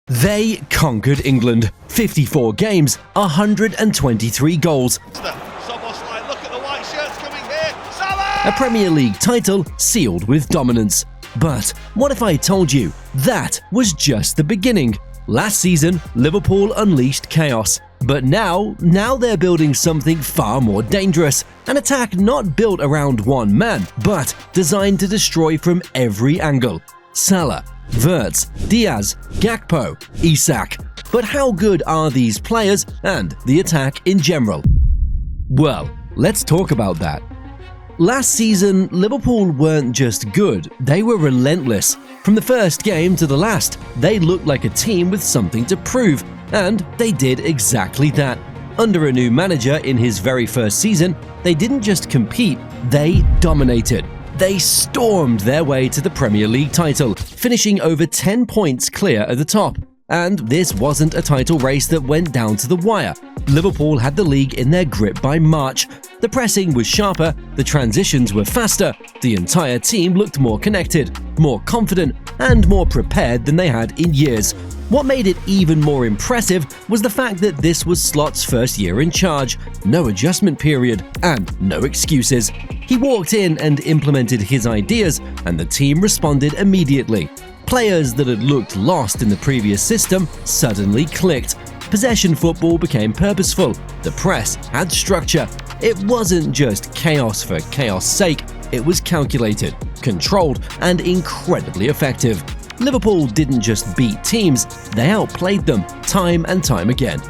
They conquered England. 54 games, 123 goals. A Premier League title sealed with dominance. But what if I told you that was just the beginning? Last season, Liverpool unleashed chaos. But now they're building something far more dangerous. An attack not built around one man, but designed to destroy from every angle. Salah, Wirtz, Diaz, Gakpo, Isak. But how good are these players and the attack in general? Well, let's talk about that. Last season, Liverpool weren't just good, they were relentless. From the first game to the last, they looked like a team with something to prove, and they did exactly that. Under a new manager in his very first season, they didn't just compete, they dominated. They stormed their way to the Premier League title, finishing over 10 points clear at the top. And this wasn't a title race that went down to the wire. Liverpool had the league in their grip by March. The pressing was sharper, the transitions were faster, the entire team looked more connected, more confident, and more prepared than they had in years. What made it even more impressive was the fact that this was Slot's first year in charge, no adjustment period, and no excuses. He walked in and implemented his ideas, and the team responded immediately. Players that had looked lost in the previous system suddenly clicked. Possession football became purposeful. The press had structure. It wasn't just chaos for chaos' sake, it was calculated, controlled, and incredibly effective. Liverpool didn't just beat teams, they outplayed them time and time again.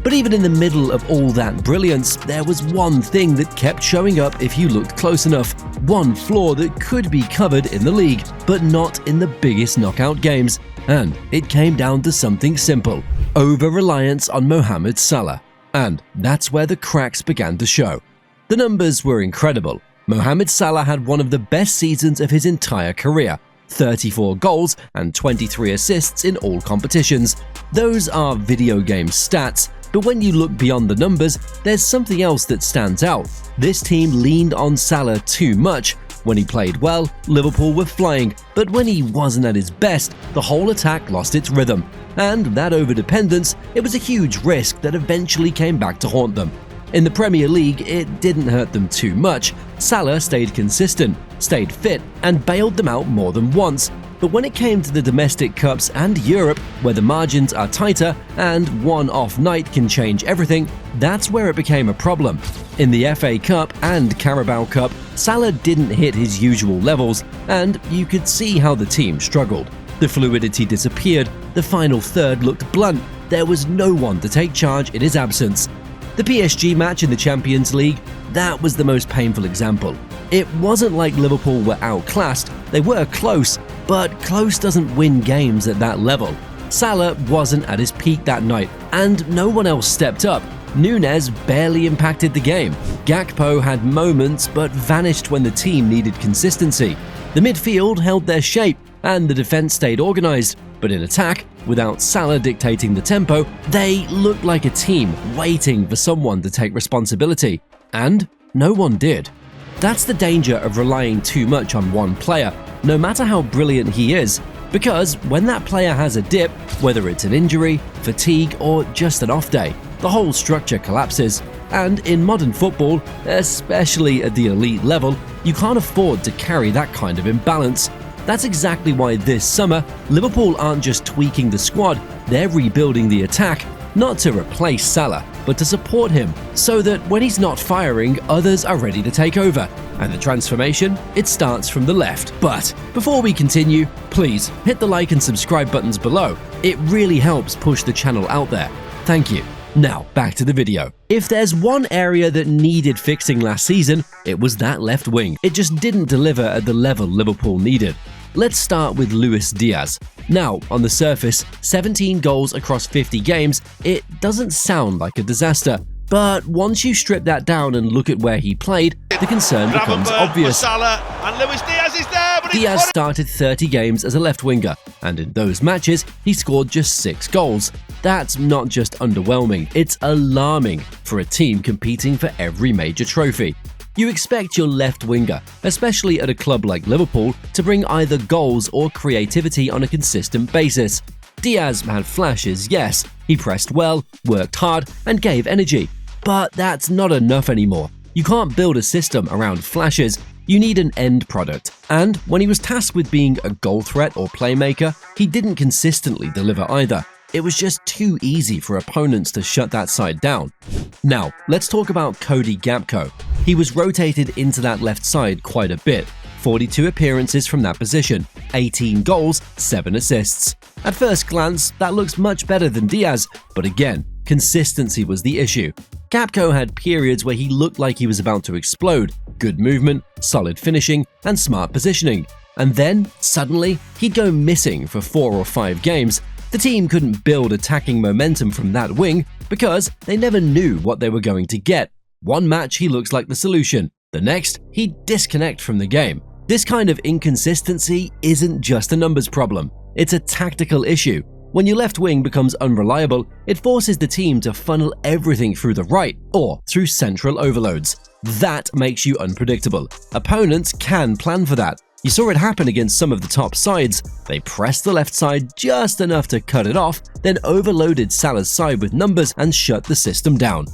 But even in the middle of all that brilliance, there was one thing that kept showing up if you looked close enough. One flaw that could be covered in the league, but not in the biggest knockout games. And it came down to something simple: over-reliance on Mohamed Salah. And that's where the cracks began to show. The numbers were incredible. Mohamed Salah had one of the best seasons of his entire career. 34 goals and 23 assists in all competitions. Those are video game stats, but when you look beyond the numbers, there's something else that stands out. This team leaned on Salah too much. When he played well, Liverpool were flying, but when he wasn't at his best, the whole attack lost its rhythm. And that overdependence, it was a huge risk that eventually came back to haunt them. In the Premier League, it didn't hurt them too much. Salah stayed consistent, stayed fit, and bailed them out more than once. But when it came to the domestic cups and Europe, where the margins are tighter and one off night can change everything, that's where it became a problem. In the FA Cup and Carabao Cup, Salah didn't hit his usual levels, and you could see how the team struggled. The fluidity disappeared, the final third looked blunt, there was no one to take charge in his absence. The PSG match in the Champions League, that was the most painful example. It wasn't like Liverpool were outclassed, they were close, but close doesn't win games at that level. Salah wasn't at his peak that night, and no one else stepped up. Nunez barely impacted the game. Gakpo had moments but vanished when the team needed consistency. The midfield held their shape, and the defense stayed organized. But in attack, without Salah dictating the tempo, they looked like a team waiting for someone to take responsibility. And no one did. That's the danger of relying too much on one player, no matter how brilliant he is, because when that player has a dip, whether it's an injury, fatigue, or just an off day, the whole structure collapses. And in modern football, especially at the elite level, you can't afford to carry that kind of imbalance. That's exactly why this summer, Liverpool aren't just tweaking the squad, they're rebuilding the attack, not to replace Salah, but to support him, so that when he's not firing, others are ready to take over. And the transformation, it starts from the left. But before we continue, please hit the like and subscribe buttons below. It really helps push the channel out there. Thank you. Now, back to the video. If there's one area that needed fixing last season, it was that left wing. It just didn't deliver at the level Liverpool needed. Let's start with Luis Diaz. Now, on the surface, 17 goals across 50 games, it doesn't sound like a disaster. But once you strip that down and look at where he played, the concern becomes obvious. Salah, and Luis Diaz is there, but Diaz started 30 games as a left winger, and in those matches, he scored just 6 goals. That's not just underwhelming, it's alarming for a team competing for every major trophy. You expect your left winger, especially at a club like Liverpool, to bring either goals or creativity on a consistent basis. Diaz had flashes, yes. He pressed well, worked hard, and gave energy. But that's not enough anymore. You can't build a system around flashes. You need an end product. And when he was tasked with being a goal threat or playmaker, he didn't consistently deliver either. It was just too easy for opponents to shut that side down. Now, let's talk about Cody Gakpo. He was rotated into that left side quite a bit. 42 appearances from that position, 18 goals, 7 assists. At first glance, that looks much better than Diaz, but again, consistency was the issue. Gakpo had periods where he looked like he was about to explode, good movement, solid finishing, and smart positioning. And then, suddenly, he'd go missing for 4 or 5 games. The team couldn't build attacking momentum from that wing because they never knew what they were going to get. One match he looks like the solution, the next he'd disconnect from the game. This kind of inconsistency isn't just a numbers problem, it's a tactical issue. When your left wing becomes unreliable, it forces the team to funnel everything through the right or through central overloads. That makes you unpredictable. Opponents can plan for that. You saw it happen against some of the top sides. They pressed the left side just enough to cut it off, then overloaded Salah's side with numbers and shut the system down.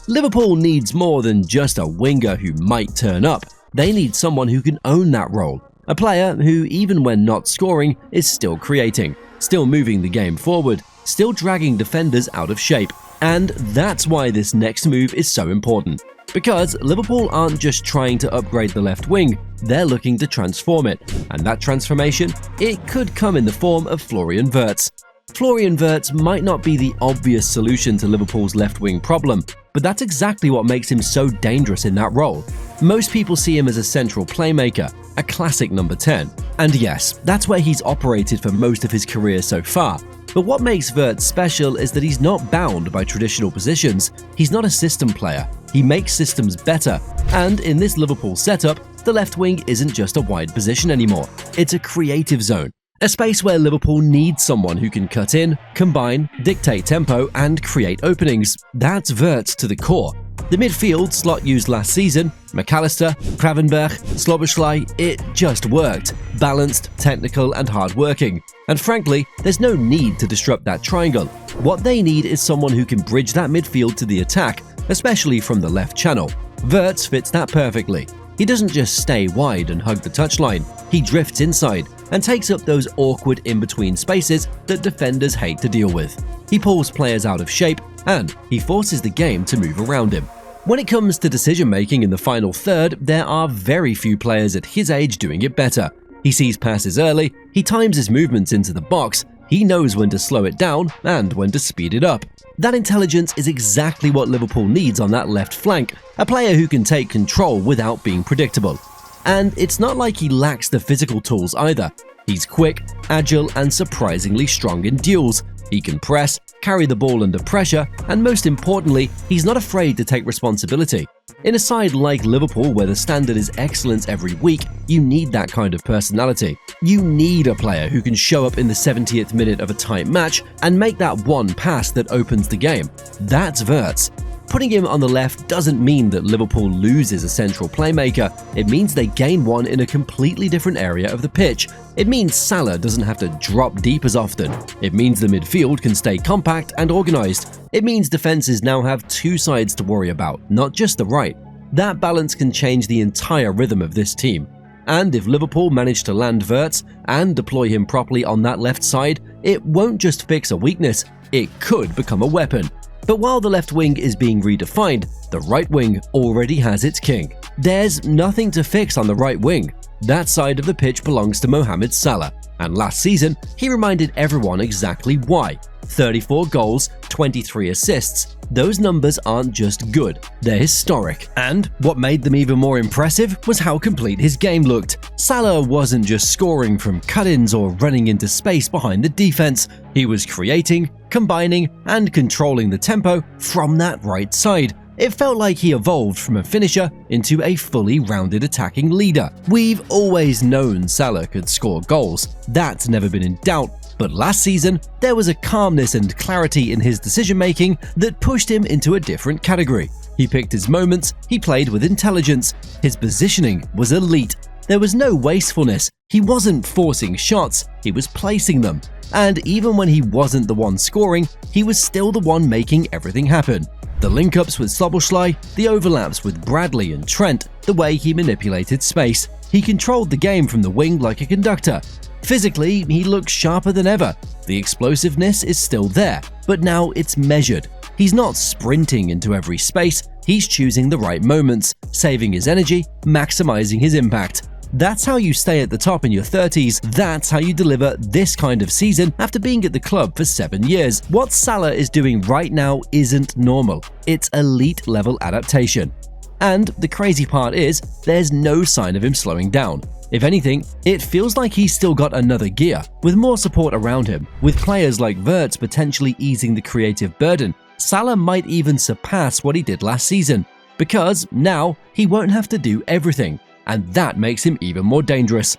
Liverpool needs more than just a winger who might turn up. They need someone who can own that role. A player who, even when not scoring, is still creating, still moving the game forward, still dragging defenders out of shape. And that's why this next move is so important. Because Liverpool aren't just trying to upgrade the left wing, they're looking to transform it. And that transformation, it could come in the form of Florian Wirtz. Florian Wirtz might not be the obvious solution to Liverpool's left wing problem, but that's exactly what makes him so dangerous in that role. Most people see him as a central playmaker, a classic number 10. And yes, that's where he's operated for most of his career so far. But what makes Wirtz special is that he's not bound by traditional positions. He's not a system player. He makes systems better. And in this Liverpool setup, the left wing isn't just a wide position anymore. It's a creative zone. A space where Liverpool needs someone who can cut in, combine, dictate tempo, and create openings. That's Wirtz to the core. The midfield slot used last season, McAllister, Gravenberch, Szoboszlai, it just worked. Balanced, technical, and hard-working. And frankly, there's no need to disrupt that triangle. What they need is someone who can bridge that midfield to the attack, especially from the left channel. Wirtz fits that perfectly. He doesn't just stay wide and hug the touchline, he drifts inside and takes up those awkward in-between spaces that defenders hate to deal with. He pulls players out of shape and he forces the game to move around him. When it comes to decision-making in the final third, there are very few players at his age doing it better. He sees passes early, he times his movements into the box, he knows when to slow it down and when to speed it up. That intelligence is exactly what Liverpool needs on that left flank, a player who can take control without being predictable. And it's not like he lacks the physical tools either. He's quick, agile, and surprisingly strong in duels. He can press, carry the ball under pressure, and most importantly, he's not afraid to take responsibility. In a side like Liverpool, where the standard is excellence every week, you need that kind of personality. You need a player who can show up in the 70th minute of a tight match and make that one pass that opens the game. That's Wirtz. Putting him on the left doesn't mean that Liverpool loses a central playmaker. It means they gain one in a completely different area of the pitch. It means Salah doesn't have to drop deep as often. It means the midfield can stay compact and organised. It means defences now have two sides to worry about, not just the right. That balance can change the entire rhythm of this team. And if Liverpool manage to land Wirtz and deploy him properly on that left side, it won't just fix a weakness, it could become a weapon. But while the left wing is being redefined, the right wing already has its king. There's nothing to fix on the right wing. That side of the pitch belongs to Mohamed Salah, and last season, he reminded everyone exactly why. 34 goals, 23 assists. Those numbers aren't just good, they're historic. And what made them even more impressive was how complete his game looked. Salah wasn't just scoring from cut-ins or running into space behind the defense. He was creating, combining, and controlling the tempo from that right side. It felt like he evolved from a finisher into a fully rounded attacking leader. We've always known Salah could score goals. That's never been in doubt. But last season, there was a calmness and clarity in his decision-making that pushed him into a different category. He picked his moments, he played with intelligence, his positioning was elite. There was no wastefulness. He wasn't forcing shots, he was placing them. And even when he wasn't the one scoring, he was still the one making everything happen. The link-ups with Szoboszlai, the overlaps with Bradley and Trent, the way he manipulated space. He controlled the game from the wing like a conductor. Physically, he looks sharper than ever. The explosiveness is still there, but now it's measured. He's not sprinting into every space, he's choosing the right moments, saving his energy, maximizing his impact. That's how you stay at the top in your 30s. That's how you deliver this kind of season after being at the club for 7 years. What Salah is doing right now isn't normal. It's elite level adaptation. And the crazy part is, there's no sign of him slowing down. If anything, it feels like he's still got another gear, with more support around him. With players like Wirtz potentially easing the creative burden, Salah might even surpass what he did last season, because now he won't have to do everything, and that makes him even more dangerous.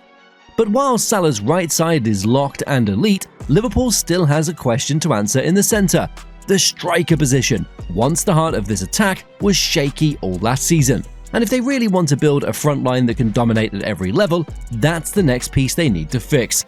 But while Salah's right side is locked and elite, Liverpool still has a question to answer in the centre. The striker position. Once the heart of this attack was shaky all last season. And if they really want to build a front line that can dominate at every level, that's the next piece they need to fix.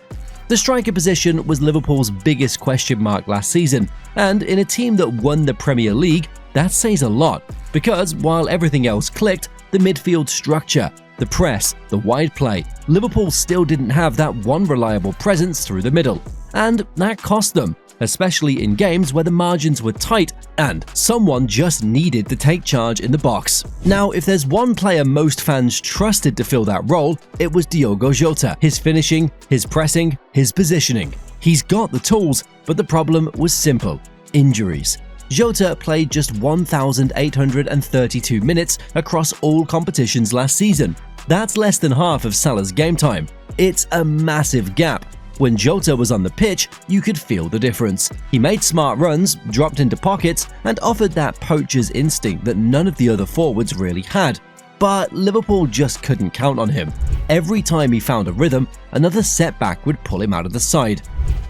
The striker position was Liverpool's biggest question mark last season, and in a team that won the Premier League, that says a lot, because while everything else clicked, the midfield structure, the press, the wide play, Liverpool still didn't have that one reliable presence through the middle, and that cost them, especially in games where the margins were tight and someone just needed to take charge in the box. Now, if there's one player most fans trusted to fill that role, it was Diogo Jota. His finishing, his pressing, his positioning. He's got the tools, but the problem was simple: injuries. Jota played just 1,832 minutes across all competitions last season. That's less than half of Salah's game time. It's a massive gap. When Jota was on the pitch, you could feel the difference. He made smart runs, dropped into pockets, and offered that poacher's instinct that none of the other forwards really had. But Liverpool just couldn't count on him. Every time he found a rhythm, another setback would pull him out of the side.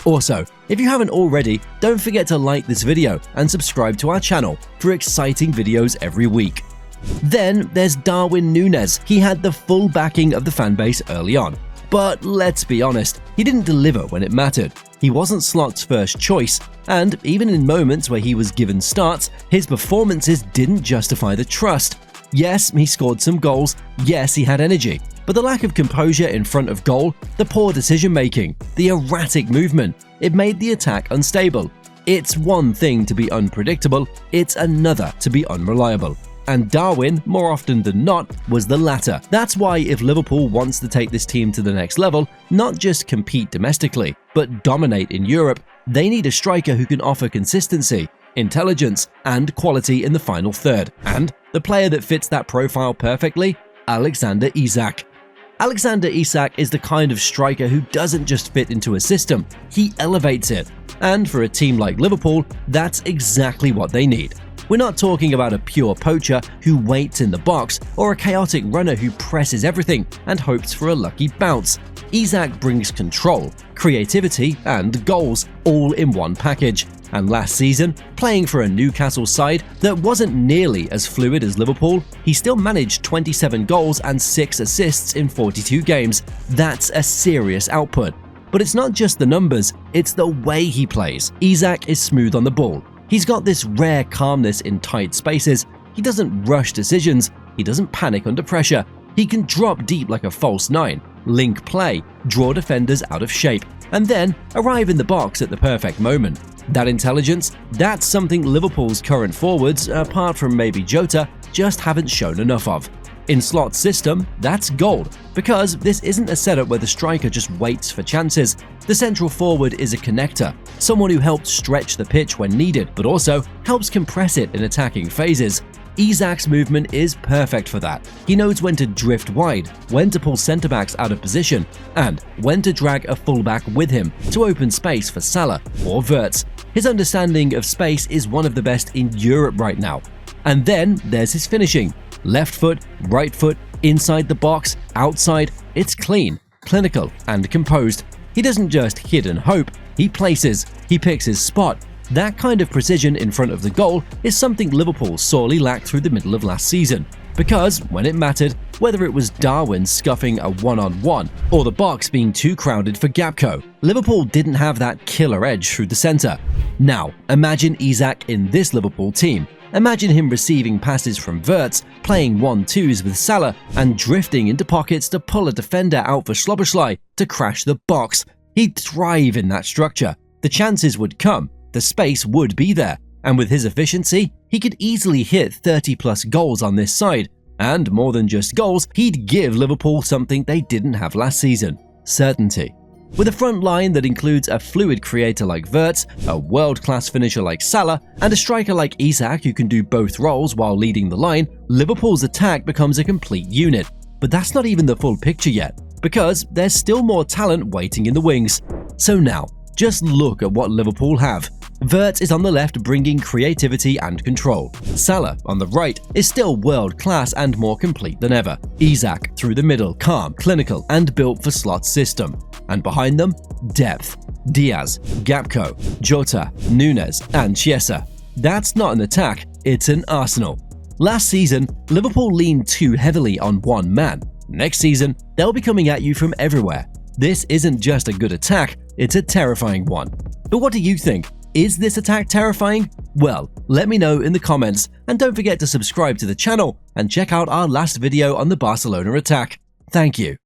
Also, if you haven't already, don't forget to like this video and subscribe to our channel for exciting videos every week. Then there's Darwin Núñez. He had the full backing of the fanbase early on. But let's be honest, he didn't deliver when it mattered. He wasn't Slot's first choice, and even in moments where he was given starts, his performances didn't justify the trust. Yes, he scored some goals, yes, he had energy, but the lack of composure in front of goal, the poor decision-making, the erratic movement, it made the attack unstable. It's one thing to be unpredictable, it's another to be unreliable. And Darwin, more often than not, was the latter. That's why if Liverpool wants to take this team to the next level, not just compete domestically, but dominate in Europe, they need a striker who can offer consistency, intelligence, and quality in the final third. And the player that fits that profile perfectly? Alexander Isak. Alexander Isak is the kind of striker who doesn't just fit into a system, he elevates it. And for a team like Liverpool, that's exactly what they need. We're not talking about a pure poacher who waits in the box or a chaotic runner who presses everything and hopes for a lucky bounce. Isak brings control, creativity, and goals all in one package. And last season, playing for a Newcastle side that wasn't nearly as fluid as Liverpool, he still managed 27 goals and 6 assists in 42 games. That's a serious output. But it's not just the numbers, it's the way he plays. Isak is smooth on the ball. He's got this rare calmness in tight spaces. He doesn't rush decisions. He doesn't panic under pressure. He can drop deep like a false nine, link play, draw defenders out of shape, and then arrive in the box at the perfect moment. That intelligence, that's something Liverpool's current forwards, apart from maybe Jota, just haven't shown enough of. In Slot's system, that's gold, because this isn't a setup where the striker just waits for chances. The central forward is a connector, someone who helps stretch the pitch when needed, but also helps compress it in attacking phases. Isak's movement is perfect for that. He knows when to drift wide, when to pull centre-backs out of position, and when to drag a fullback with him to open space for Salah or Wirtz. His understanding of space is one of the best in Europe right now. And then there's his finishing. Left foot, right foot, inside the box, outside, it's clean, clinical, and composed. He doesn't just hit and hope, he places, he picks his spot. That kind of precision in front of the goal is something Liverpool sorely lacked through the middle of last season. Because when it mattered, whether it was Darwin scuffing a one-on-one or the box being too crowded for Gakpo, Liverpool didn't have that killer edge through the centre. Now, imagine Isak in this Liverpool team. Imagine him receiving passes from Wirtz, playing 1-2s with Salah, and drifting into pockets to pull a defender out for Szoboszlai to crash the box. He'd thrive in that structure. The chances would come, the space would be there, and with his efficiency, he could easily hit 30+ goals on this side. And more than just goals, he'd give Liverpool something they didn't have last season: certainty. With a front line that includes a fluid creator like Wirtz, a world-class finisher like Salah, and a striker like Isak who can do both roles while leading the line, Liverpool's attack becomes a complete unit. But that's not even the full picture yet, because there's still more talent waiting in the wings. So now, just look at what Liverpool have. Wirtz is on the left bringing creativity and control. Salah on the right is still world-class and more complete than ever. Isak through the middle, calm, clinical, and built for slot system. And behind them, depth. Diaz, Gakpo, Jota, Nunes, and Chiesa. That's not an attack, it's an arsenal. Last season, Liverpool leaned too heavily on one man. Next season, they'll be coming at you from everywhere. This isn't just a good attack, it's a terrifying one. But what do you think? Is this attack terrifying? Well, let me know in the comments, and don't forget to subscribe to the channel and check out our last video on the Barcelona attack. Thank you.